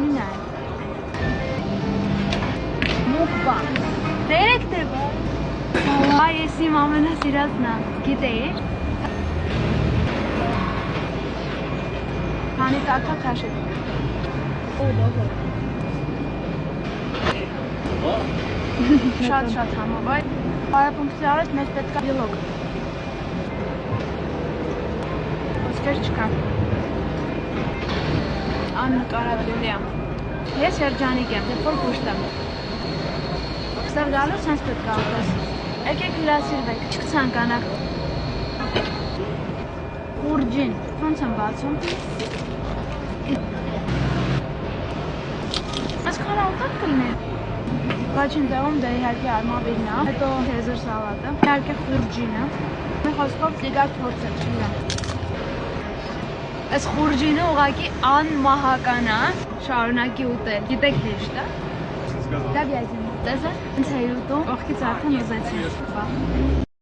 Նինա է։ Մուկբան։ Դերեկտ է բա։ Այ ես իմ ամենասիրածն եմ։ Գիտեի՞ր։ Քանի տակա քաշել։ Օ, բաբա։ Շատ համով, այ բարեպունքտի արած մեզ պետք է վիլոգ։ Ոսկեր չկա։ Աննկարագրելի եմ։ Ես երջանիկ եմ, դեպ որ կուշտ եմ։ Ստեղ գալուց հենց պետք է ապրես։ Եկեք հյուրասիրվեք, չկցանկանաք։ Խուրջին, ոնց եմ բացում։ Այսքան աղտակ կլինի։ Առաջին տեղում դա իհարկե արմավիրն է, հետո թեզր սալատը, իհարկե խուրջինը։ Մի խոսքով լիգար փորձ է չլինեմ։ Այս խուրջինը ուղղակի անմահական է, շարունակի ուտել։ Գիտեք հեշտ է։ Դա վիազին։ Տեսա, ինձ է ուտում, կողքից արդեն ուզեցին։